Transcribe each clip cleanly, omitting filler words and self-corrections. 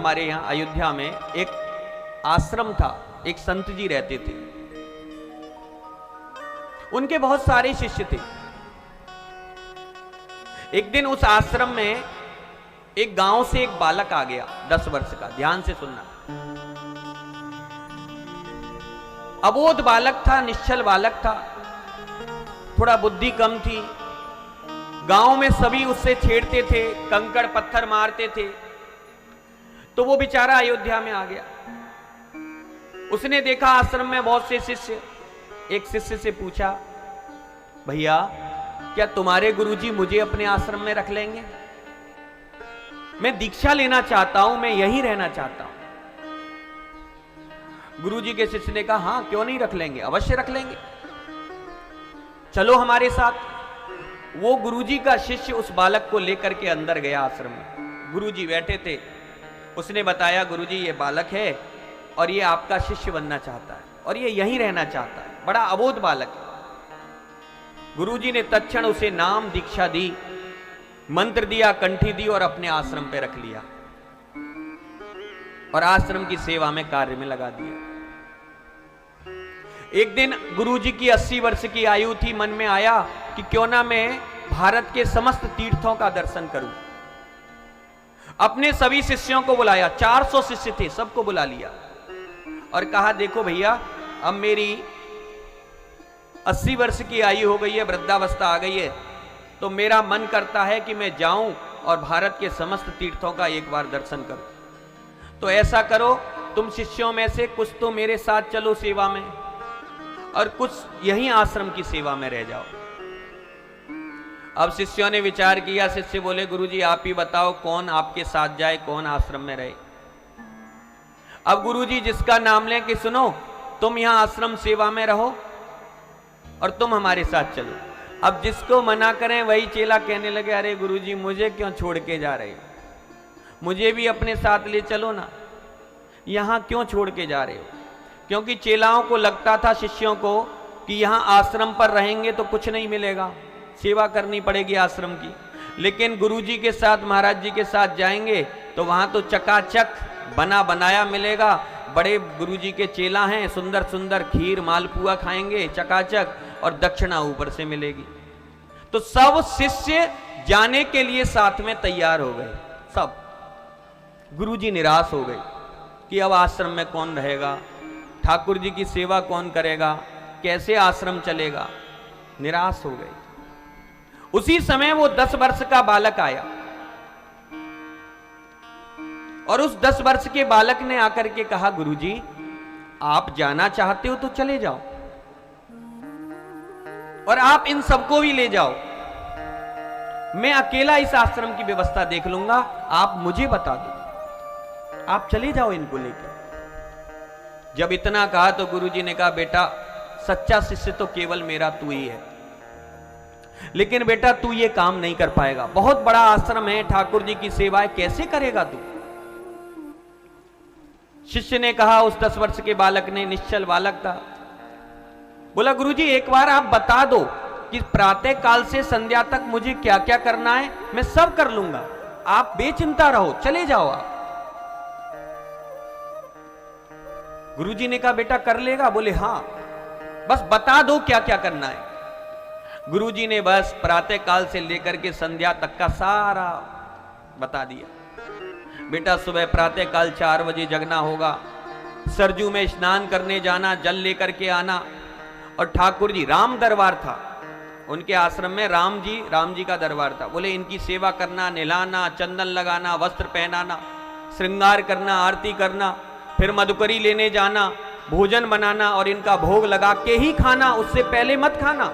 हमारे यहाँ अयोध्या में एक आश्रम था, एक संत जी रहते थे, उनके बहुत सारे शिष्य थे। एक दिन उस आश्रम में एक गांव से एक बालक आ गया, 10 वर्ष का। ध्यान से सुनना। अबोध बालक था, निश्चल बालक था, थोड़ा बुद्धि कम थी। गांव में सभी उससे छेड़ते थे, कंकड़ पत्थर मारते थे। तो वो बेचारा अयोध्या में आ गया। उसने देखा आश्रम में बहुत से शिष्य। एक शिष्य से पूछा, भैया क्या तुम्हारे गुरुजी मुझे अपने आश्रम में रख लेंगे? मैं दीक्षा लेना चाहता हूं, मैं यहीं रहना चाहता हूं। गुरुजी के शिष्य ने कहा, हां क्यों नहीं रख लेंगे, अवश्य रख लेंगे, चलो हमारे साथ। वो गुरुजी का शिष्य उस बालक को लेकर के अंदर गया आश्रम में। गुरुजी बैठे थे। उसने बताया, गुरुजी ये बालक है और ये आपका शिष्य बनना चाहता है और ये यहीं रहना चाहता है, बड़ा अबोध बालक है। गुरुजी ने तत्क्षण उसे नाम दीक्षा दी, मंत्र दिया, कंठी दी और अपने आश्रम पे रख लिया और आश्रम की सेवा में कार्य में लगा दिया। एक दिन गुरुजी की 80 वर्ष की आयु थी। मन में आया कि क्यों ना मैं भारत के समस्त तीर्थों का दर्शन करूं। अपने सभी शिष्यों को बुलाया, 400 शिष्य थे, सबको बुला लिया और कहा, देखो भैया अब मेरी 80 वर्ष की आयु हो गई है, वृद्धावस्था आ गई है, तो मेरा मन करता है कि मैं जाऊं और भारत के समस्त तीर्थों का एक बार दर्शन करूं। तो ऐसा करो, तुम शिष्यों में से कुछ तो मेरे साथ चलो सेवा में और कुछ यहीं आश्रम की सेवा में रह जाओ। अब शिष्यों ने विचार किया। शिष्य बोले, गुरुजी आप ही बताओ कौन आपके साथ जाए, कौन आश्रम में रहे। अब गुरुजी जिसका नाम लें कि सुनो तुम यहां आश्रम सेवा में रहो और तुम हमारे साथ चलो। अब जिसको मना करें वही चेला कहने लगे, अरे गुरुजी मुझे क्यों छोड़ के जा रहे हो, मुझे भी अपने साथ ले चलो ना, यहां क्यों छोड़ के जा रहे हो। क्योंकि चेलाओं को लगता था, शिष्यों को, कि यहां आश्रम पर रहेंगे तो कुछ नहीं मिलेगा, सेवा करनी पड़ेगी आश्रम की। लेकिन गुरुजी के साथ, महाराज जी के साथ जाएंगे तो वहां तो चकाचक बना बनाया मिलेगा। बड़े गुरुजी के चेला हैं, सुंदर सुंदर खीर मालपुआ खाएंगे चकाचक और दक्षिणा ऊपर से मिलेगी। तो सब शिष्य जाने के लिए साथ में तैयार हो गए। सब। गुरुजी निराश हो गए कि अब आश्रम में कौन रहेगा, ठाकुर जी की सेवा कौन करेगा, कैसे आश्रम चलेगा। निराश हो गए। उसी समय वो 10 वर्ष का बालक आया और उस 10 वर्ष के बालक ने आकर के कहा, गुरुजी आप जाना चाहते हो तो चले जाओ और आप इन सबको भी ले जाओ, मैं अकेला इस आश्रम की व्यवस्था देख लूंगा, आप मुझे बता दो, आप चले जाओ इनको लेकर। जब इतना कहा तो गुरुजी ने कहा, बेटा सच्चा शिष्य तो केवल मेरा तू ही है, लेकिन बेटा तू ये काम नहीं कर पाएगा, बहुत बड़ा आश्रम है, ठाकुर जी की सेवाएं कैसे करेगा तू। शिष्य ने कहा, उस 10 वर्ष के बालक ने, निश्चल बालक था, बोला गुरुजी एक बार आप बता दो कि प्रातः काल से संध्या तक मुझे क्या क्या करना है, मैं सब कर लूंगा, आप बेचिंता रहो, चले जाओ आप। गुरुजी ने कहा, बेटा कर लेगा? बोले हां, बस बता दो क्या क्या करना है। गुरुजी ने बस प्रातः काल से लेकर के संध्या तक का सारा बता दिया। बेटा सुबह प्रातः काल 4 बजे जगना होगा, सरजू में स्नान करने जाना, जल लेकर के आना, और ठाकुर जी, राम दरबार था उनके आश्रम में, राम जी का दरबार था। बोले इनकी सेवा करना, नहलाना, चंदन लगाना, वस्त्र पहनाना, श्रृंगार करना, आरती करना, फिर मधुकरी लेने जाना, भोजन बनाना और इनका भोग लगा के ही खाना, उससे पहले मत खाना।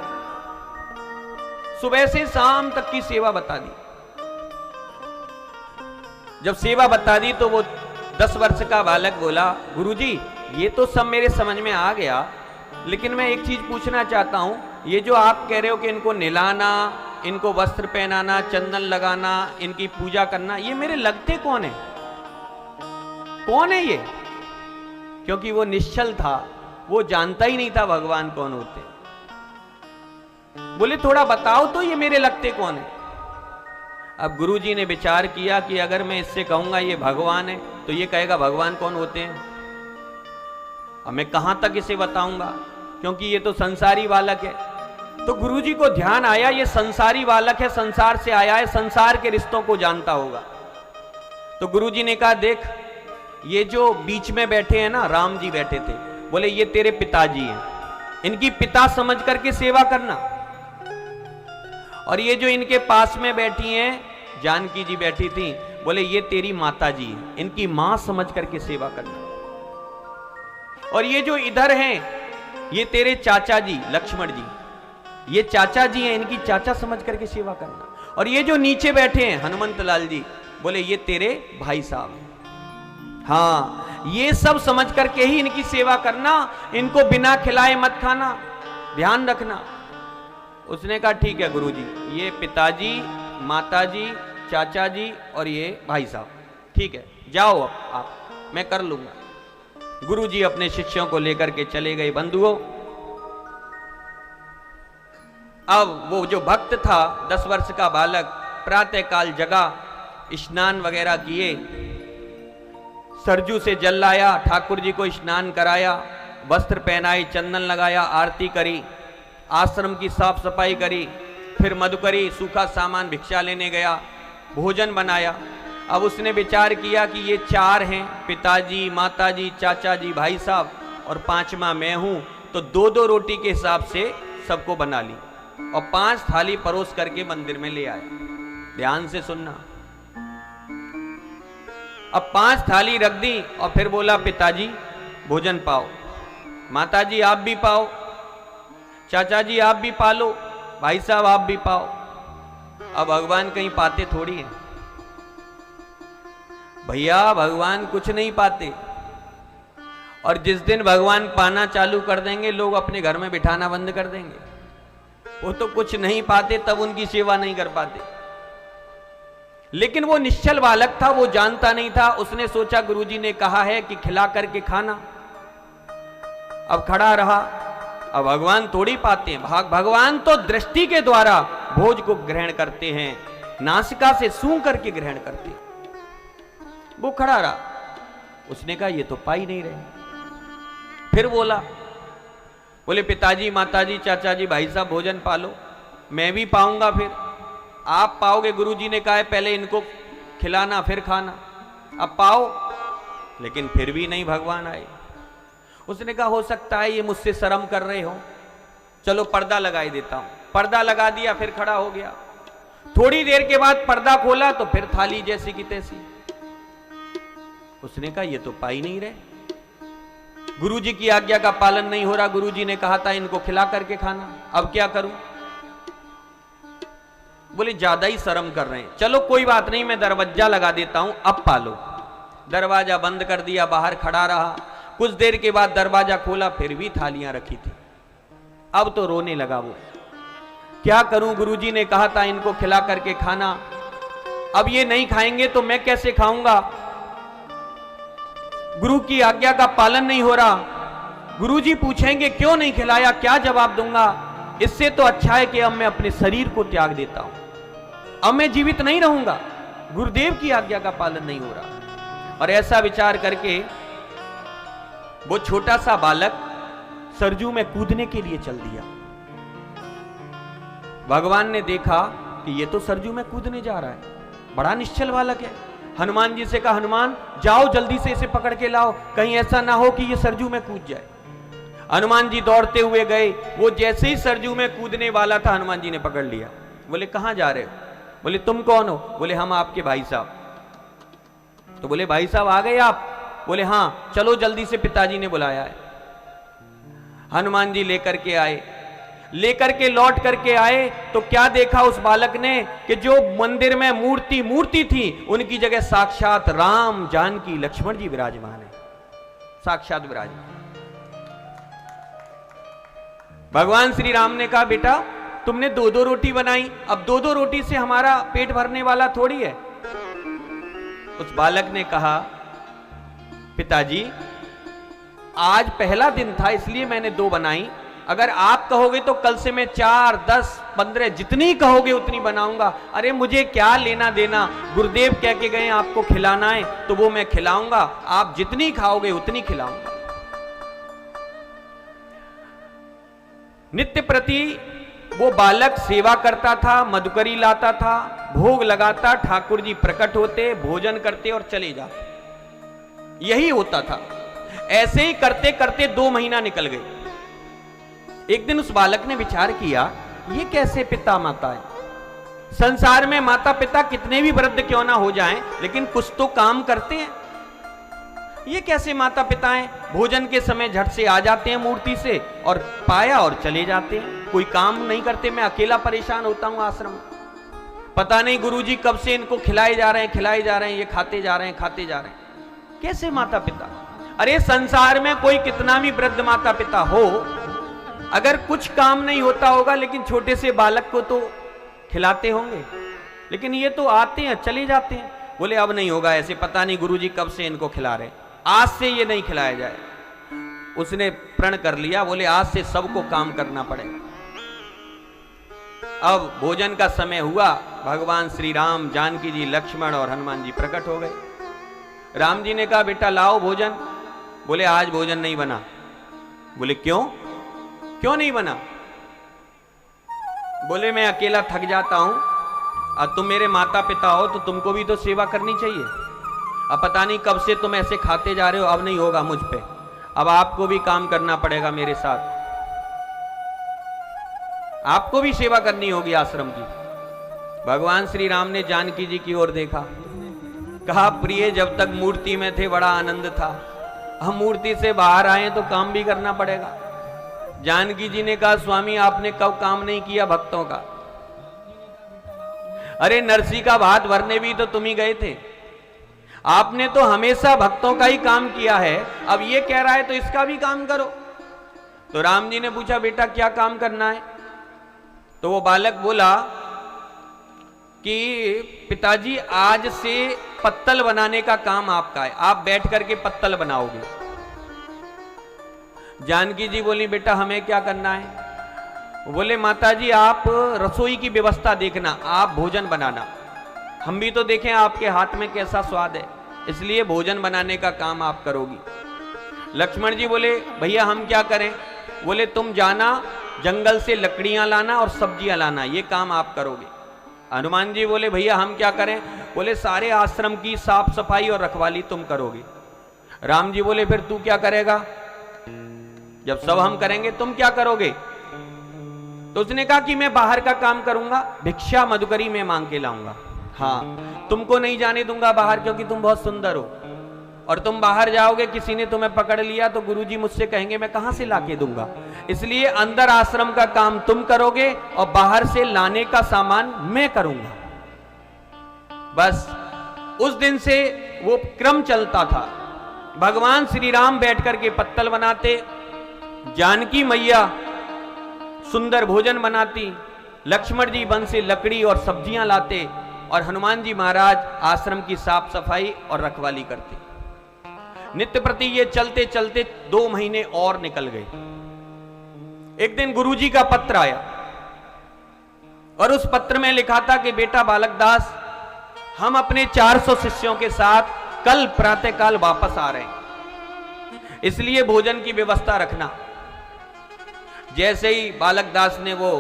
सुबह से शाम तक की सेवा बता दी। जब सेवा बता दी तो वो 10 वर्ष का बालक बोला, गुरुजी ये तो सब मेरे समझ में आ गया, लेकिन मैं एक चीज पूछना चाहता हूं, ये जो आप कह रहे हो कि इनको नहलाना, इनको वस्त्र पहनाना, चंदन लगाना, इनकी पूजा करना, ये मेरे लगते कौन है, कौन है ये? क्योंकि वो निश्चल था, वो जानता ही नहीं था भगवान कौन होते। बोले थोड़ा बताओ तो ये मेरे लगते कौन है। अब गुरुजी ने विचार किया कि अगर मैं इससे कहूंगा ये भगवान है तो ये कहेगा भगवान कौन होते हैं। अब मैं कहां तक इसे बताऊंगा, क्योंकि ये तो संसारी बालक है। तो गुरुजी को ध्यान आया ये संसारी बालक है, संसार से आया है, संसार के रिश्तों को जानता होगा। तो गुरुजी ने कहा देख, ये जो बीच में बैठे हैं ना, राम जी बैठे थे, बोले ये तेरे पिताजी हैं, इनकी पिता समझ करके सेवा करना। और ये जो इनके पास में बैठी हैं, जानकी जी बैठी थी, बोले ये तेरी माता जी हैं, इनकी मां समझ करके सेवा करना। और ये जो इधर हैं, ये तेरे चाचा जी लक्ष्मण जी, ये चाचा जी हैं, इनकी चाचा समझ करके सेवा करना। और ये जो नीचे बैठे हैं हनुमंत लाल जी, बोले ये तेरे भाई साहब हैं। हाँ, ये सब समझ करके ही इनकी सेवा करना, इनको बिना खिलाए मत खाना, ध्यान रखना। उसने कहा ठीक है गुरुजी, ये पिताजी, माताजी, चाचा जी और ये भाई साहब, ठीक है जाओ अब आप, मैं कर लूंगा। गुरुजी अपने शिष्यों को लेकर के चले गए। बंधुओं, अब वो जो भक्त था 10 वर्ष का बालक, प्रातः काल जगा, स्नान वगैरह किए, सरजू से जल लाया, ठाकुर जी को स्नान कराया, वस्त्र पहनाए, चंदन लगाया, आरती करी, आश्रम की साफ सफाई करी, फिर मधुकरी सूखा सामान भिक्षा लेने गया, भोजन बनाया। अब उसने विचार किया कि ये 4 हैं, पिताजी, माताजी, चाचा जी, भाई साहब, और 5वां मैं हूं, तो 2-2 रोटी के हिसाब से सबको बना ली और 5 थाली परोस करके मंदिर में ले आया। ध्यान से सुनना। अब 5 थाली रख दी और फिर बोला पिताजी भोजन पाओ, माताजी आप भी पाओ, चाचा जी आप भी पालो, भाई साहब आप भी पाओ। अब भगवान कहीं पाते थोड़ी हैं भैया, भगवान कुछ नहीं पाते। और जिस दिन भगवान पाना चालू कर देंगे, लोग अपने घर में बिठाना बंद कर देंगे। वो तो कुछ नहीं पाते, तब उनकी सेवा नहीं कर पाते। लेकिन वो निश्चल बालक था, वो जानता नहीं था। उसने सोचा गुरुजी ने कहा है कि खिला करके खाना। अब खड़ा रहा। अब भगवान थोड़ी पाते हैं, भगवान तो दृष्टि के द्वारा भोज को ग्रहण करते हैं, नासिका से सूंघ करके ग्रहण करते हैं। वो खड़ा रहा। उसने कहा ये तो पा ही नहीं रहे। फिर बोले पिताजी, माताजी, चाचा जी, भाई साहब भोजन पालो, मैं भी पाऊंगा, फिर आप पाओगे। गुरुजी ने कहा है पहले इनको खिलाना फिर खाना, अब पाओ। लेकिन फिर भी नहीं भगवान आए। उसने कहा हो सकता है ये मुझसे शर्म कर रहे हो, चलो पर्दा लगाई देता हूं। पर्दा लगा दिया, फिर खड़ा हो गया। थोड़ी देर के बाद पर्दा खोला तो फिर थाली जैसी की तैसी। उसने कहा ये तो पा ही नहीं रहे, गुरुजी की आज्ञा का पालन नहीं हो रहा। गुरुजी ने कहा था इनको खिला करके खाना, अब क्या करूं। बोले ज्यादा ही शर्म कर रहे हैं, चलो कोई बात नहीं, मैं दरवाजा लगा देता हूं, अब पालो। दरवाजा बंद कर दिया, बाहर खड़ा रहा। कुछ देर के बाद दरवाजा खोला, फिर भी थालियां रखी थी। अब तो रोने लगा वो, क्या करूं, गुरुजी ने कहा था इनको खिला करके खाना, अब ये नहीं खाएंगे तो मैं कैसे खाऊंगा। गुरु की आज्ञा का पालन नहीं हो रहा। गुरुजी पूछेंगे क्यों नहीं खिलाया, क्या जवाब दूंगा। इससे तो अच्छा है कि अब मैं अपने शरीर को त्याग देता हूं, अब मैं जीवित नहीं रहूंगा, गुरुदेव की आज्ञा का पालन नहीं हो रहा। और ऐसा विचार करके वो छोटा सा बालक सरजू में कूदने के लिए चल दिया। भगवान ने देखा कि ये तो सरजू में कूदने जा रहा है, बड़ा निश्चल बालक है। हनुमान जी से कहा हनुमान जाओ जल्दी से इसे पकड़ के लाओ, कहीं ऐसा ना हो कि ये सरजू में कूद जाए। हनुमान जी दौड़ते हुए गए। वो जैसे ही सरजू में कूदने वाला था, हनुमान जी ने पकड़ लिया। बोले कहां जा रहे हो। बोले तुम कौन हो। बोले हम आपके भाई साहब। तो बोले भाई साहब आ गए आप। बोले हां, चलो जल्दी से, पिताजी ने बुलाया है। हनुमान जी लेकर के आए। लेकर के लौट करके आए तो क्या देखा उस बालक ने कि जो मंदिर में मूर्ति थी, उनकी जगह साक्षात राम, जानकी, लक्ष्मण जी विराजमान है, साक्षात विराजमान। भगवान श्री राम ने कहा बेटा तुमने 2-2 रोटी बनाई, अब 2-2 रोटी से हमारा पेट भरने वाला थोड़ी है। उस बालक ने कहा पिताजी आज पहला दिन था इसलिए मैंने 2 बनाई, अगर आप कहोगे तो कल से मैं 4, 10, 15 जितनी कहोगे उतनी बनाऊंगा। अरे मुझे क्या लेना देना, गुरुदेव कह के गए आपको खिलाना है तो वो मैं खिलाऊंगा, आप जितनी खाओगे उतनी खिलाऊंगा। नित्य प्रति वो बालक सेवा करता था, मधुकरी लाता था, भोग लगाता, ठाकुर जी प्रकट होते, भोजन करते और चले जाते, यही होता था। ऐसे ही करते करते 2 महीना निकल गए। एक दिन उस बालक ने विचार किया, ये कैसे पिता माता है? संसार में माता पिता कितने भी वृद्ध क्यों ना हो जाएं, लेकिन कुछ तो काम करते हैं। ये कैसे माता पिता हैं? भोजन के समय झट से आ जाते हैं मूर्ति से और पाया और चले जाते हैं, कोई काम नहीं करते। मैं अकेला परेशान होता हूं आश्रम में, पता नहीं गुरुजी कब से इनको खिलाए जा रहे हैं, ये खाते जा रहे हैं। कैसे माता पिता? अरे संसार में कोई कितना भी वृद्ध माता पिता हो, अगर कुछ काम नहीं होता होगा लेकिन छोटे से बालक को तो खिलाते होंगे, लेकिन ये तो आते हैं चले जाते हैं। बोले अब नहीं होगा ऐसे, पता नहीं गुरुजी कब से इनको खिला रहे, आज से ये नहीं खिलाया जाए। उसने प्रण कर लिया, बोले आज से सबको काम करना पड़ेगा। अब भोजन का समय हुआ, भगवान श्री राम, जानकी जी, लक्ष्मण और हनुमान जी प्रकट हो गए। राम जी ने कहा बेटा लाओ भोजन। बोले आज भोजन नहीं बना। बोले क्यों नहीं बना? बोले मैं अकेला थक जाता हूं, और तुम मेरे माता पिता हो तो तुमको भी तो सेवा करनी चाहिए। अब पता नहीं कब से तुम ऐसे खाते जा रहे हो, अब नहीं होगा मुझ पे, अब आपको भी काम करना पड़ेगा मेरे साथ, आपको भी सेवा करनी होगी आश्रम की। भगवान श्री राम ने जानकी जी की ओर देखा, कहा प्रिय जब तक मूर्ति में थे बड़ा आनंद था, हम मूर्ति से बाहर आए तो काम भी करना पड़ेगा। जानकी जी ने कहा स्वामी आपने कब काम नहीं किया भक्तों का? अरे नरसी का भात भरने भी तो तुम ही गए थे, आपने तो हमेशा भक्तों का ही काम किया है, अब ये कह रहा है तो इसका भी काम करो। तो राम जी ने पूछा बेटा क्या काम करना है? तो वो बालक बोला कि पिताजी आज से पत्तल बनाने का काम आपका है, आप बैठ करके पत्तल बनाओगे। जानकी जी बोली बेटा हमें क्या करना है? बोले माताजी आप रसोई की व्यवस्था देखना, आप भोजन बनाना, हम भी तो देखें आपके हाथ में कैसा स्वाद है, इसलिए भोजन बनाने का काम आप करोगी। लक्ष्मण जी बोले भैया हम क्या करें? बोले तुम जाना जंगल से लकड़ियां लाना और सब्जियां लाना, ये काम आप करोगे। हनुमान जी बोले भैया हम क्या करें? बोले सारे आश्रम की साफ सफाई और रखवाली तुम करोगे। राम जी बोले फिर तू क्या करेगा? जब सब हम करेंगे तुम क्या करोगे? तो उसने कहा कि मैं बाहर का काम करूंगा, भिक्षा मधुकरी में मांग के लाऊंगा। हाँ तुमको नहीं जाने दूंगा बाहर, क्योंकि तुम बहुत सुंदर हो, और तुम बाहर जाओगे किसी ने तुम्हें पकड़ लिया तो गुरुजी मुझसे कहेंगे मैं कहां से लाके दूंगा, इसलिए अंदर आश्रम का काम तुम करोगे और बाहर से लाने का सामान मैं करूंगा। बस उस दिन से वो क्रम चलता था। भगवान श्री राम बैठ करके पत्तल बनाते, जानकी मैया सुंदर भोजन बनाती, लक्ष्मण जी वन से लकड़ी और सब्जियां लाते, और हनुमान जी महाराज आश्रम की साफ सफाई और रखवाली करते। नित्य प्रति ये चलते चलते 2 महीने और निकल गए। एक दिन गुरुजी का पत्र आया और उस पत्र में लिखा था कि बेटा बालक दास हम अपने 400 शिष्यों के साथ कल प्रातःकाल वापस आ रहे हैं, इसलिए भोजन की व्यवस्था रखना। जैसे ही बालक दास ने वो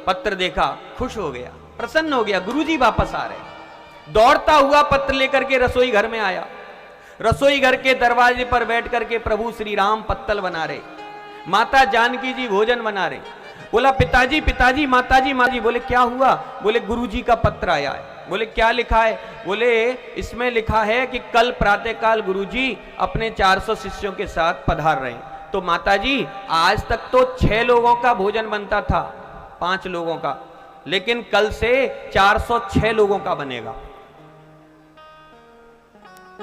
पत्र देखा खुश हो गया, प्रसन्न हो गया, गुरुजी वापस आ रहे हैं। दौड़ता हुआ पत्र लेकर के रसोई घर में आया। रसोई घर के दरवाजे पर बैठ करके प्रभु श्री राम पत्तल बना रहे, माता जानकी जी भोजन बना रहे। बोला पिताजी पिताजी, माताजी माजी। बोले क्या हुआ? बोले गुरुजी का पत्र आया है। बोले क्या लिखा है? बोले इसमें लिखा है कि कल प्रातःकाल गुरुजी अपने 400 शिष्यों के साथ पधार रहे हैं। तो माताजी आज तक तो 6 लोगों का भोजन बनता था, 5 लोगों का, लेकिन कल से 406 लोगों का बनेगा,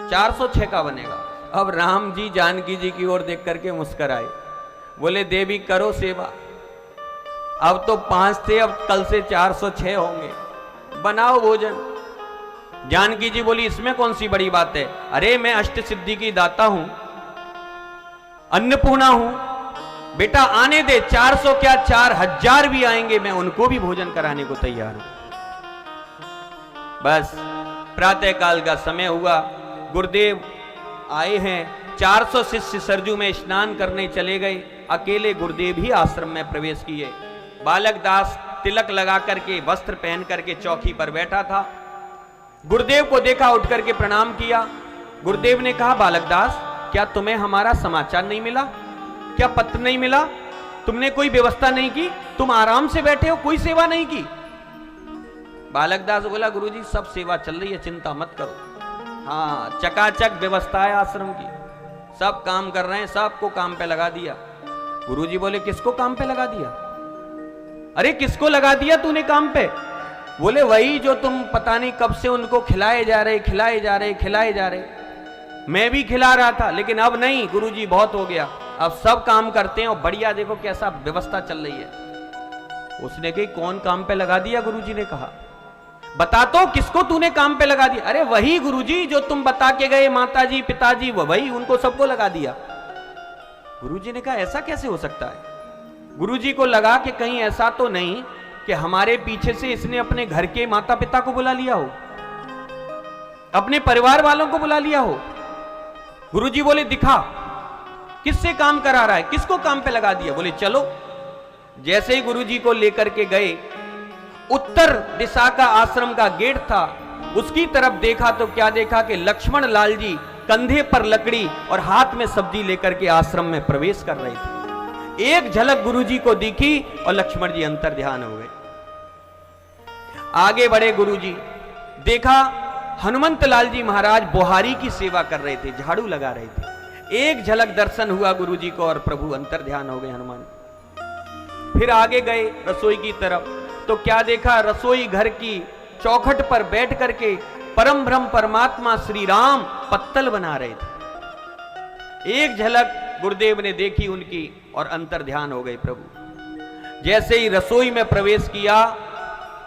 406 का बनेगा। अब राम जी जानकी जी की ओर देख करके मुस्कुराए, बोले देवी करो सेवा, अब तो 5 थे, अब कल से 406 होंगे, बनाओ भोजन। जानकी जी बोली इसमें कौन सी बड़ी बात है? अरे मैं अष्ट सिद्धि की दाता हूं, अन्नपूर्णा हूं, बेटा आने दे, 400 क्या 4000 भी आएंगे, मैं उनको भी भोजन कराने को तैयार हूं। बस प्रातः काल का समय हुआ, गुरुदेव आए हैं, 400 शिष्य सरजू में स्नान करने चले गए, अकेले गुरुदेव ही आश्रम में प्रवेश किए। बालक दास तिलक लगा करके, वस्त्र पहन करके चौकी पर बैठा था। गुरुदेव को देखा, उठ करके प्रणाम किया। गुरुदेव ने कहा, बालक दास, क्या तुम्हें हमारा समाचार नहीं मिला? क्या पत्र नहीं मिला? तुमने कोई व्यवस्था नहीं की? तुम आराम से बैठे हो, कोई सेवा नहीं की? बालक दास बोला, गुरुजी सब सेवा चल रही है, चिंता मत करो। हाँ, चकाचक व्यवस्था है आश्रम की, सब काम कर रहे हैं, सबको काम पे लगा दिया। गुरुजी बोले, किसको काम पे लगा दिया? अरे किसको लगा दिया तूने काम पे? बोले, वही जो तुम पता नहीं कब से उनको खिलाए जा रहे, खिलाए जा रहे, खिलाए जा रहे। मैं भी खिला रहा था, लेकिन अब नहीं गुरुजी, बहुत हो गया, अब सब काम करते हैं और बढ़िया, देखो कैसा व्यवस्था चल रही है। उसने कही, कौन काम पे लगा दिया? गुरुजी ने कहा, बता तो किसको तूने काम पे लगा दिया? अरे वही गुरुजी जो तुम बता के गए, माताजी पिताजी, वही, उनको सबको लगा दिया। गुरुजी ने कहा, ऐसा कैसे हो सकता है? गुरुजी को लगा कि कहीं ऐसा तो नहीं कि हमारे पीछे से इसने अपने घर के माता पिता को बुला लिया हो, अपने परिवार वालों को बुला लिया हो। गुरुजी बोले, दिखा किससे काम करा रहा है, किसको काम पे लगा दिया? बोले, चलो। जैसे ही गुरुजी को लेकर के गए, उत्तर दिशा का आश्रम का गेट था, उसकी तरफ देखा तो क्या देखा कि लक्ष्मण लाल जी कंधे पर लकड़ी और हाथ में सब्जी लेकर के आश्रम में प्रवेश कर रहे थे। एक झलक गुरुजी को दिखी और लक्ष्मण जी अंतर ध्यान हो गए। आगे बढ़े गुरुजी, देखा हनुमंत लाल जी महाराज बुहारी की सेवा कर रहे थे, झाड़ू लगा रहे थे। एक झलक दर्शन हुआ गुरुजी को और प्रभु अंतर ध्यान हो गए हनुमान। फिर आगे गए रसोई की तरफ, तो क्या देखा, रसोई घर की चौखट पर बैठ करके परम ब्रह्म परमात्मा श्री राम पत्तल बना रहे थे। एक झलक गुरुदेव ने देखी उनकी और अंतर ध्यान हो गए प्रभु। जैसे ही रसोई में प्रवेश किया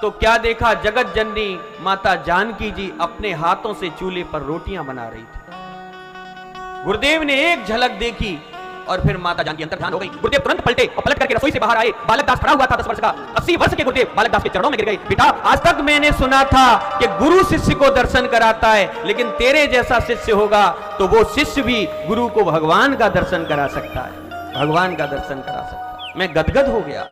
तो क्या देखा, जगत जननी माता जानकी जी अपने हाथों से चूल्हे पर रोटियां बना रही थी। गुरुदेव ने एक झलक देखी और फिर माता जानकी अंतर ध्यान हो गई। गुरुदेव तुरंत पलटे और पलट करके रसोई से बाहर आए। बालक दास खड़ा हुआ था 10 वर्ष का, 80 वर्ष के गुरुदेव बालक दास के चरणों में गिर गए। बेटा, आज तक मैंने सुना था कि गुरु शिष्य को दर्शन कराता है, लेकिन तेरे जैसा शिष्य होगा तो वो शिष्य भी गुरु को भगवान का दर्शन करा सकता है, भगवान का दर्शन करा सकता है। मैं गदगद हो गया।